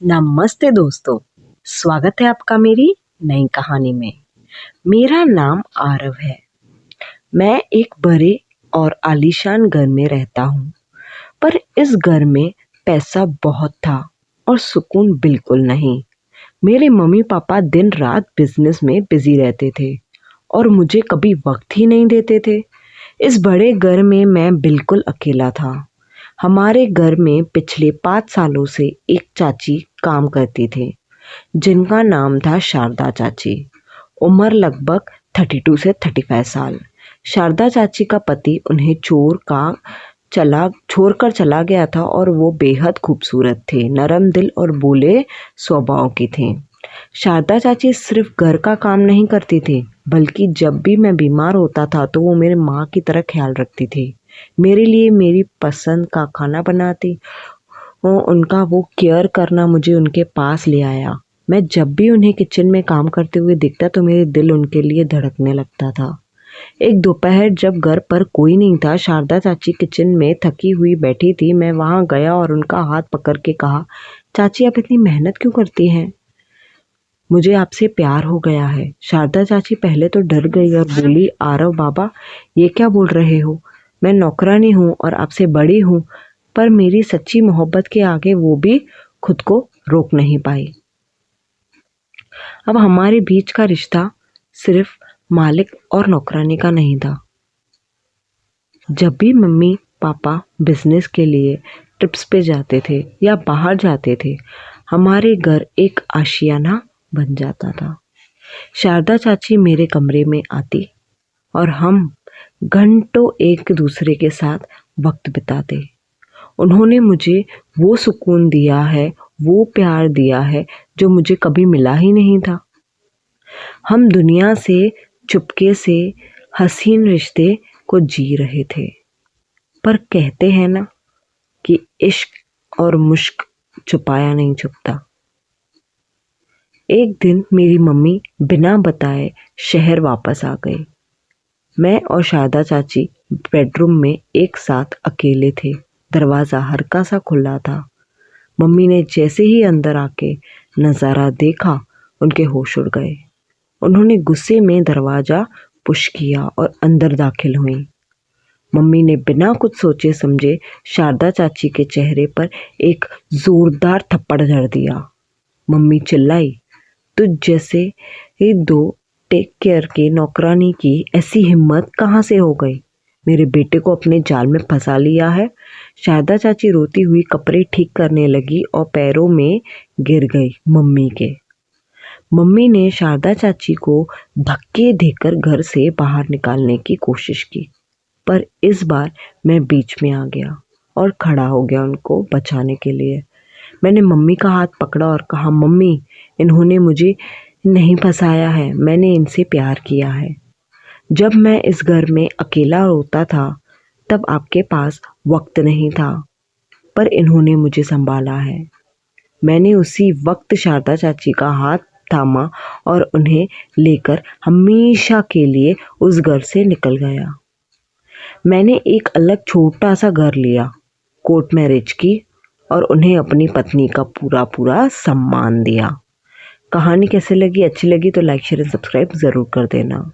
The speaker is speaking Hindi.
नमस्ते दोस्तों, स्वागत है आपका मेरी नई कहानी में। मेरा नाम आरव है। मैं एक बड़े और आलीशान घर में रहता हूँ, पर इस घर में पैसा बहुत था और सुकून बिल्कुल नहीं। मेरे मम्मी पापा दिन रात बिजनेस में बिजी रहते थे और मुझे कभी वक्त ही नहीं देते थे। इस बड़े घर में मैं बिल्कुल अकेला था। हमारे घर में पिछले 5 सालों से एक चाची काम करती थी, जिनका नाम था शारदा चाची। उम्र लगभग 32 से 35 साल। शारदा चाची का पति उन्हें छोड़कर चला गया था और वो बेहद खूबसूरत थे, नरम दिल और भोले स्वभाव की थी। शारदा चाची सिर्फ घर का काम नहीं करती थी, बल्कि जब भी मैं बीमार होता था तो वो मेरे माँ की तरह ख्याल रखती थी। मेरे लिए मेरी पसंद का खाना बनाती और उनका वो केयर करना मुझे उनके पास ले आया। मैं जब भी उन्हें किचन में काम करते हुए दिखता तो मेरे दिल उनके लिए धड़कने लगता था। एक दोपहर जब घर पर कोई नहीं था, शारदा चाची किचन में थकी हुई बैठी थी। मैं वहां गया और उनका हाथ पकड़ के कहा, चाची आप इतनी मेहनत क्यों करती हैं? मुझे आपसे प्यार हो गया है। शारदा चाची पहले तो डर गई और बोली, आरव बाबा ये क्या बोल रहे हो? मैं नौकरानी हूँ और आपसे बड़ी हूँ, पर मेरी सच्ची मोहब्बत के आगे वो भी खुद को रोक नहीं पाई। अब हमारे बीच का रिश्ता सिर्फ मालिक और नौकरानी का नहीं था। जब भी मम्मी पापा बिजनेस के लिए ट्रिप्स पे जाते थे या बाहर जाते थे, हमारे घर एक आशियाना बन जाता था। शारदा चाची मेरे कमरे में आती और हम घंटों एक दूसरे के साथ वक्त बिताते। उन्होंने मुझे वो सुकून दिया है, वो प्यार दिया है जो मुझे कभी मिला ही नहीं था। हम दुनिया से चुपके से हसीन रिश्ते को जी रहे थे, पर कहते हैं ना कि इश्क और मुश्क छुपाया नहीं छुपता। एक दिन मेरी मम्मी बिना बताए शहर वापस आ गई। मैं और शारदा चाची बेडरूम में एक साथ अकेले थे। दरवाज़ा हल्का सा खुला था। मम्मी ने जैसे ही अंदर आके नज़ारा देखा, उनके होश उड़ गए। उन्होंने गुस्से में दरवाज़ा पुश किया और अंदर दाखिल हुई। मम्मी ने बिना कुछ सोचे समझे शारदा चाची के चेहरे पर एक जोरदार थप्पड़ जड़ दिया। मम्मी चिल्लाई, तुझ जैसे ये दो टेक केयर के नौकरानी की ऐसी हिम्मत कहाँ से हो गई? मेरे बेटे को अपने जाल में फंसा लिया है। शारदा चाची रोती हुई कपड़े ठीक करने लगी और पैरों में गिर गई मम्मी के। मम्मी ने शारदा चाची को धक्के देकर घर से बाहर निकालने की कोशिश की, पर इस बार मैं बीच में आ गया और खड़ा हो गया उनको बचाने के लिए। मैंने मम्मी का हाथ पकड़ा और कहा, मम्मी इन्होंने मुझे नहीं फंसाया है, मैंने इनसे प्यार किया है। जब मैं इस घर में अकेला रोता था तब आपके पास वक्त नहीं था, पर इन्होंने मुझे संभाला है। मैंने उसी वक्त शारदा चाची का हाथ थामा और उन्हें लेकर हमेशा के लिए उस घर से निकल गया। मैंने एक अलग छोटा सा घर लिया, कोर्ट मैरिज की और उन्हें अपनी पत्नी का पूरा पूरा सम्मान दिया। कहानी कैसे लगी? अच्छी लगी तो लाइक शेयर एंड सब्सक्राइब ज़रूर कर देना।